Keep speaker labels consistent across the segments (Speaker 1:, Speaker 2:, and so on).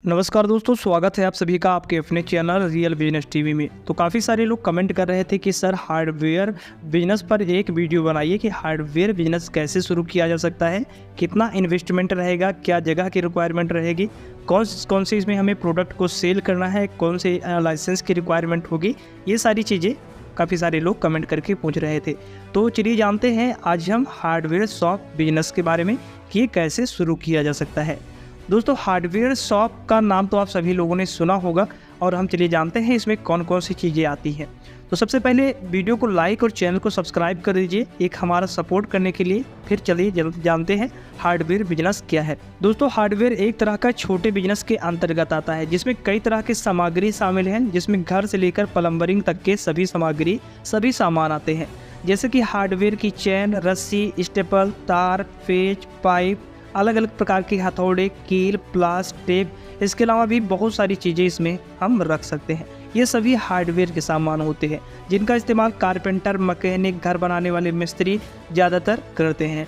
Speaker 1: नमस्कार दोस्तों, स्वागत है आप सभी का आपके अपने चैनल रियल बिजनेस टीवी में। तो काफ़ी सारे लोग कमेंट कर रहे थे कि सर हार्डवेयर बिजनेस पर एक वीडियो बनाइए कि हार्डवेयर बिजनेस कैसे शुरू किया जा सकता है, कितना इन्वेस्टमेंट रहेगा, क्या जगह की रिक्वायरमेंट रहेगी, कौन से इसमें हमें प्रोडक्ट को सेल करना है, कौन से लाइसेंस की रिक्वायरमेंट होगी। ये सारी चीज़ें काफ़ी सारे लोग कमेंट करके पूछ रहे थे। तो चलिए जानते हैं आज हम हार्डवेयर शॉप बिजनेस के बारे में कि ये कैसे शुरू किया जा सकता है। दोस्तों, हार्डवेयर शॉप का नाम तो आप सभी लोगों ने सुना होगा और हम चलिए जानते हैं इसमें कौन कौन सी चीज़ें आती हैं। तो सबसे पहले वीडियो को लाइक और चैनल को सब्सक्राइब कर दीजिए एक हमारा सपोर्ट करने के लिए। फिर चलिए जानते हैं हार्डवेयर बिजनेस क्या है। दोस्तों, हार्डवेयर एक तरह का छोटे बिजनेस के अंतर्गत आता है जिसमें कई तरह की सामग्री शामिल हैं, जिसमें घर से लेकर प्लम्बरिंग तक के सभी सामान आते हैं। जैसे कि हार्डवेयर की चैन, रस्सी, स्टेपल, तार, पेच, पाइप, अलग अलग प्रकार के हथौड़े, कील, प्लास, टेप, इसके अलावा भी बहुत सारी चीज़ें इसमें हम रख सकते हैं। ये सभी हार्डवेयर के सामान होते हैं जिनका इस्तेमाल कारपेंटर, मैकेनिक, घर बनाने वाले मिस्त्री ज़्यादातर करते हैं।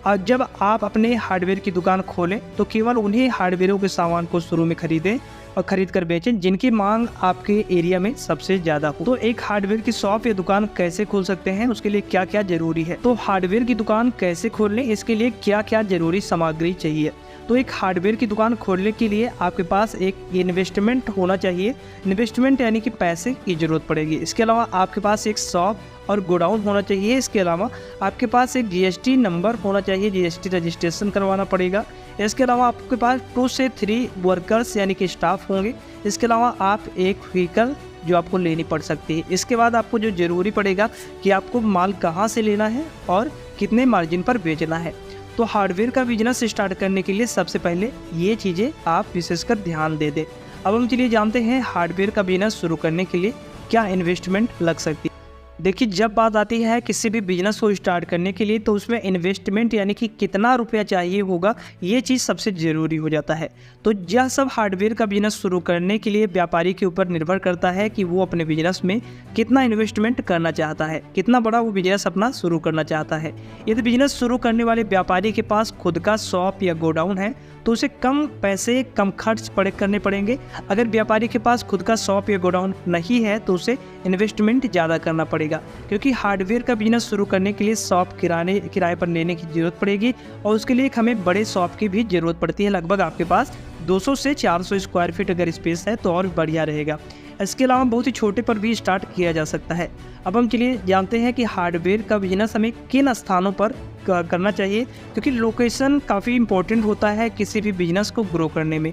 Speaker 1: और जब आप अपने हार्डवेयर की दुकान खोलें तो केवल उन्हीं हार्डवेयरों के सामान को शुरू में खरीदें और ख़रीद कर बेचें जिनकी मांग आपके एरिया में सबसे ज़्यादा हो। तो एक हार्डवेयर की शॉप या दुकान कैसे खोल सकते हैं, उसके लिए क्या क्या ज़रूरी है। तो हार्डवेयर की दुकान कैसे खोल लें, इसके लिए क्या क्या ज़रूरी सामग्री चाहिए। तो एक हार्डवेयर की दुकान खोलने के लिए आपके पास एक इन्वेस्टमेंट होना चाहिए। इन्वेस्टमेंट यानी कि पैसे की ज़रूरत पड़ेगी। इसके अलावा आपके पास एक शॉप और गोडाउन होना चाहिए। इसके अलावा आपके पास एक जीएसटी नंबर होना चाहिए, जीएसटी रजिस्ट्रेशन करवाना पड़ेगा। इसके अलावा आपके पास 2 से 3 वर्कर्स यानी कि स्टाफ होंगे। इसके अलावा आप एक व्हीकल जो आपको लेनी पड़ सकती है। इसके बाद आपको जो ज़रूरी पड़ेगा कि आपको माल कहाँ से लेना है और कितने मार्जिन पर बेचना है। तो हार्डवेयर का बिजनेस स्टार्ट करने के लिए सबसे पहले ये चीज़ें आप विशेषकर ध्यान दे दें। अब हम चलिए जानते हैं हार्डवेयर का बिजनेस शुरू करने के लिए क्या इन्वेस्टमेंट लग सकती है। देखिए, जब बात आती है किसी भी बिजनेस को स्टार्ट करने के लिए तो उसमें इन्वेस्टमेंट यानी कि कितना रुपया चाहिए होगा, ये चीज़ सबसे ज़रूरी हो जाता है। तो यह सब हार्डवेयर का बिजनेस शुरू करने के लिए व्यापारी के ऊपर निर्भर करता है कि वो अपने बिजनेस में कितना इन्वेस्टमेंट करना चाहता है, कितना बड़ा वो बिजनेस अपना शुरू करना चाहता है। यदि बिजनेस शुरू करने वाले व्यापारी के पास खुद का शॉप या गोडाउन है तो उसे कम पैसे कम खर्च करने पड़ेंगे। अगर व्यापारी के पास खुद का शॉप या गोडाउन नहीं है तो उसे इन्वेस्टमेंट ज़्यादा करना पड़ेगा, क्योंकि हार्डवेयर का बिजनेस शुरू करने के लिए शॉप किराए पर लेने की ज़रूरत पड़ेगी और उसके लिए हमें बड़े शॉप की भी ज़रूरत पड़ती है। लगभग आपके पास 200 से 400 स्क्वायर फीट अगर स्पेस है तो और बढ़िया रहेगा। इसके अलावा बहुत ही छोटे पर भी स्टार्ट किया जा सकता है। अब हम चलिए जानते हैं कि हार्डवेयर का बिजनेस हमें किन स्थानों पर करना चाहिए, क्योंकि लोकेशन काफ़ी इंपॉर्टेंट होता है किसी भी बिजनेस को ग्रो करने में।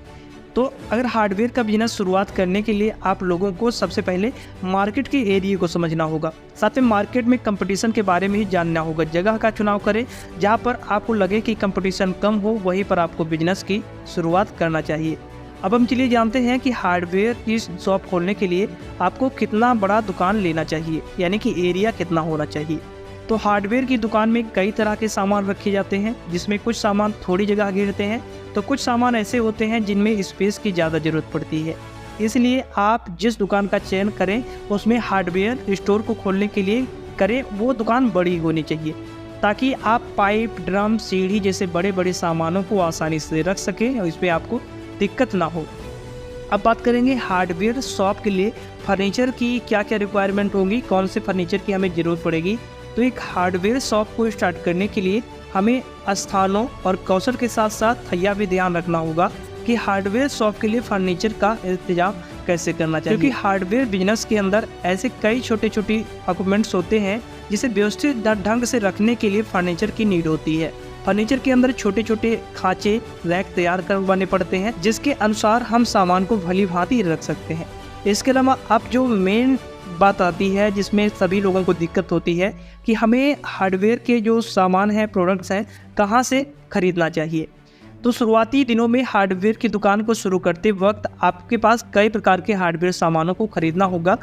Speaker 1: तो अगर हार्डवेयर का बिजनेस शुरुआत करने के लिए आप लोगों को सबसे पहले मार्केट के एरिया को समझना होगा, साथ में मार्केट में कंपटीशन के बारे में ही जानना होगा। जगह का चुनाव करें जहां पर आपको लगे कि कंपटीशन कम हो, वहीं पर आपको बिजनेस की शुरुआत करना चाहिए। अब हम चलिए जानते हैं कि हार्डवेयर की शॉप खोलने के लिए आपको कितना बड़ा दुकान लेना चाहिए, यानी कि एरिया कितना होना चाहिए। तो हार्डवेयर की दुकान में कई तरह के सामान रखे जाते हैं, जिसमें कुछ सामान थोड़ी जगह घेरते हैं तो कुछ सामान ऐसे होते हैं जिनमें स्पेस की ज़्यादा ज़रूरत पड़ती है। इसलिए आप जिस दुकान का चयन करें उसमें हार्डवेयर स्टोर को खोलने के लिए करें वो दुकान बड़ी होनी चाहिए, ताकि आप पाइप, ड्रम, सीढ़ी जैसे बड़े बड़े सामानों को आसानी से रख सकें और इसमें आपको दिक्कत ना हो। अब बात करेंगे हार्डवेयर शॉप के लिए फर्नीचर की क्या क्या रिक्वायरमेंट होगी, कौन से फर्नीचर की हमें ज़रूरत पड़ेगी। तो एक हार्डवेयर शॉप को स्टार्ट करने के लिए हमें स्थानों और कौशल के साथ साथ यह भी ध्यान रखना होगा कि हार्डवेयर शॉप के लिए फर्नीचर का इंतजाम कैसे करना चाहिए, क्योंकि हार्डवेयर बिजनेस के अंदर ऐसे कई छोटे छोटे इक्विपमेंट्स होते हैं जिसे व्यवस्थित ढंग से रखने के लिए फर्नीचर की नीड होती है। फर्नीचर के अंदर छोटे छोटे खांचे, रैक तैयार करवाने पड़ते हैं जिसके अनुसार हम सामान को भली भांति रख सकते हैं। इसके अलावा अब जो मेन बात आती है जिसमें सभी लोगों को दिक्कत होती है कि हमें हार्डवेयर के जो सामान हैं, प्रोडक्ट्स हैं, कहाँ से खरीदना चाहिए। तो शुरुआती दिनों में हार्डवेयर की दुकान को शुरू करते वक्त आपके पास कई प्रकार के हार्डवेयर सामानों को खरीदना होगा।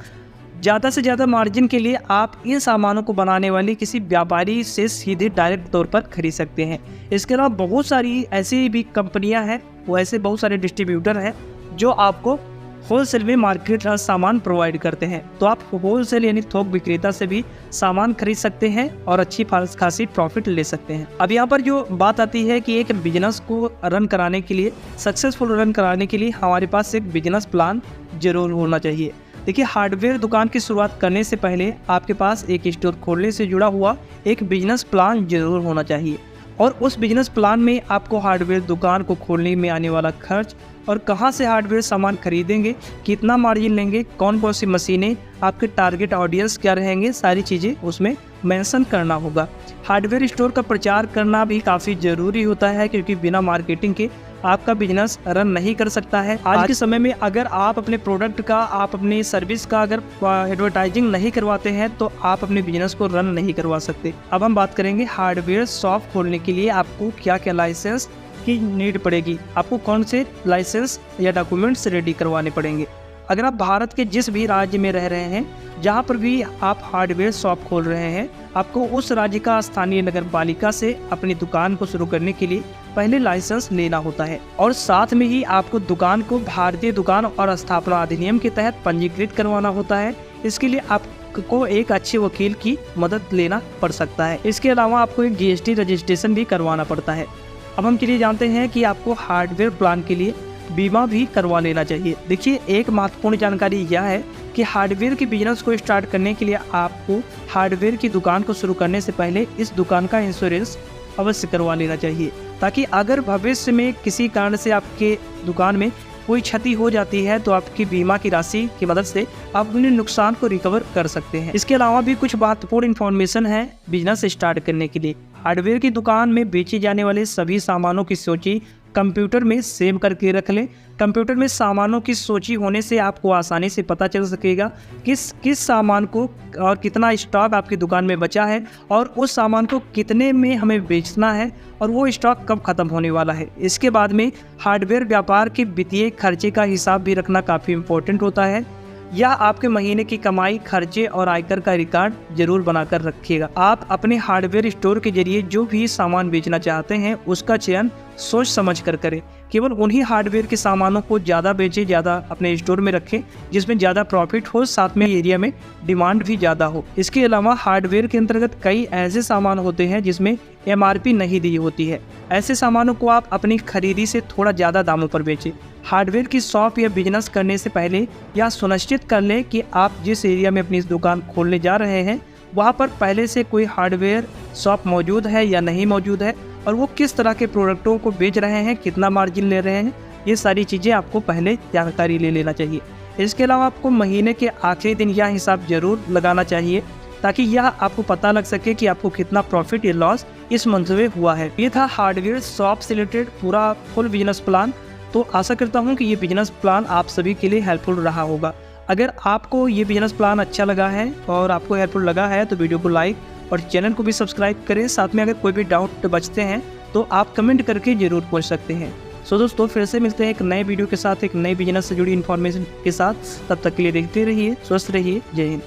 Speaker 1: ज़्यादा से ज़्यादा मार्जिन के लिए आप इन सामानों को बनाने वाली किसी व्यापारी से सीधे डायरेक्ट तौर पर खरीद सकते हैं। इसके अलावा बहुत सारी ऐसी भी कंपनियां हैं, वो ऐसे बहुत सारे डिस्ट्रीब्यूटर हैं जो आपको होलसेल में मार्केट सामान प्रोवाइड करते हैं। तो आप होलसेल यानी थोक विक्रेता से भी सामान खरीद सकते हैं और अच्छी खासी प्रॉफिट ले सकते हैं। अब यहाँ पर जो बात आती है कि एक बिजनेस को रन कराने के लिए, सक्सेसफुल रन कराने के लिए हमारे पास एक बिजनेस प्लान जरूर होना चाहिए। देखिए, हार्डवेयर दुकान की शुरुआत करने से पहले आपके पास एक स्टोर खोलने से जुड़ा हुआ एक बिजनेस प्लान जरूर होना चाहिए और उस बिजनेस प्लान में आपको हार्डवेयर दुकान को खोलने में आने वाला खर्च और कहां से हार्डवेयर सामान खरीदेंगे, कितना मार्जिन लेंगे, कौन कौन सी मशीनें, आपके टारगेट ऑडियंस क्या रहेंगे, सारी चीज़ें उसमें मेंशन करना होगा। हार्डवेयर स्टोर का प्रचार करना भी काफ़ी ज़रूरी होता है क्योंकि बिना मार्केटिंग के आपका बिजनेस रन नहीं कर सकता है। आज के समय में अगर आप अपने प्रोडक्ट का, आप अपनी सर्विस का अगर एडवर्टाइजिंग नहीं करवाते हैं तो आप अपने बिजनेस को रन नहीं करवा सकते। अब हम बात करेंगे हार्डवेयर शॉप खोलने के लिए आपको क्या क्या लाइसेंस की नीड पड़ेगी, आपको कौन से लाइसेंस या डॉक्यूमेंट्स रेडी करवाने पड़ेंगे। अगर आप भारत के जिस भी राज्य में रह रहे हैं, जहां पर भी आप हार्डवेयर शॉप खोल रहे हैं, आपको उस राज्य का स्थानीय नगर पालिका से अपनी दुकान को शुरू करने के लिए पहले लाइसेंस लेना होता है और साथ में ही आपको दुकान को भारतीय दुकान और स्थापना अधिनियम के तहत पंजीकृत करवाना होता है। इसके लिए आपको एक अच्छे वकील की मदद लेना पड़ सकता है। इसके अलावा आपको एक GST रजिस्ट्रेशन भी करवाना पड़ता है। अब हम चलिए जानते हैं कि आपको हार्डवेयर प्लान के लिए बीमा भी करवा लेना चाहिए। देखिए, एक महत्वपूर्ण जानकारी यह है कि हार्डवेयर के बिजनेस को स्टार्ट करने के लिए आपको हार्डवेयर की दुकान को शुरू करने से पहले इस दुकान का इंश्योरेंस अवश्य करवा लेना चाहिए, ताकि अगर भविष्य में किसी कारण से आपके दुकान में कोई क्षति हो जाती है तो आपकी बीमा की राशि की मदद से आप अपने नुकसान को रिकवर कर सकते हैं। इसके अलावा भी कुछ महत्वपूर्ण इन्फॉर्मेशन है बिजनेस स्टार्ट करने के लिए। हार्डवेयर की दुकान में बेचे जाने वाले सभी सामानों की सूची कंप्यूटर में सेव करके रख लें। कंप्यूटर में सामानों की सूची होने से आपको आसानी से पता चल सकेगा किस सामान को और कितना स्टॉक आपकी दुकान में बचा है और उस सामान को कितने में हमें बेचना है और वो स्टॉक कब ख़त्म होने वाला है। इसके बाद में हार्डवेयर व्यापार के वित्तीय खर्चे का हिसाब भी रखना काफ़ी इम्पोर्टेंट होता है। या आपके महीने की कमाई, खर्चे और आयकर का रिकॉर्ड जरूर बनाकर रखिएगा। आप अपने हार्डवेयर स्टोर के जरिए जो भी सामान बेचना चाहते हैं उसका चयन सोच समझ कर करें। केवल उन्हीं हार्डवेयर के सामानों को ज़्यादा बेचें, ज़्यादा अपने स्टोर में रखें जिसमें ज़्यादा प्रॉफिट हो, साथ में एरिया में डिमांड भी ज़्यादा हो। इसके अलावा हार्डवेयर के अंतर्गत कई ऐसे सामान होते हैं जिसमें MRP नहीं दी होती है। ऐसे सामानों को आप अपनी खरीदी से थोड़ा ज़्यादा दामों पर बेचें। हार्डवेयर की शॉप या बिजनेस करने से पहले यह सुनिश्चित कर लें कि आप जिस एरिया में अपनी दुकान खोलने जा रहे हैं वहाँ पर पहले से कोई हार्डवेयर शॉप मौजूद है या नहीं मौजूद है और वो किस तरह के प्रोडक्टों को बेच रहे हैं, कितना मार्जिन ले रहे हैं, ये सारी चीज़ें आपको पहले जानकारी ले लेना चाहिए। इसके अलावा आपको महीने के आखिरी दिन यह हिसाब जरूर लगाना चाहिए ताकि यह आपको पता लग सके कि आपको कितना प्रॉफिट या लॉस इस मंथ में हुआ है। ये था हार्डवेयर शॉप से रिलेटेड पूरा फुल बिजनेस प्लान। तो आशा करता हूँ कि ये बिजनेस प्लान आप सभी के लिए हेल्पफुल रहा होगा। अगर आपको ये बिजनेस प्लान अच्छा लगा है और आपको हेल्पफुल लगा है तो वीडियो को लाइक और चैनल को भी सब्सक्राइब करें। साथ में अगर कोई भी डाउट बचते हैं तो आप कमेंट करके ज़रूर पूछ सकते हैं। सो दोस्तों, फिर से मिलते हैं एक नए वीडियो के साथ, एक नए बिजनेस से जुड़ी इन्फॉर्मेशन के साथ। तब तक के लिए देखते रहिए, स्वस्थ रहिए। जय हिंद।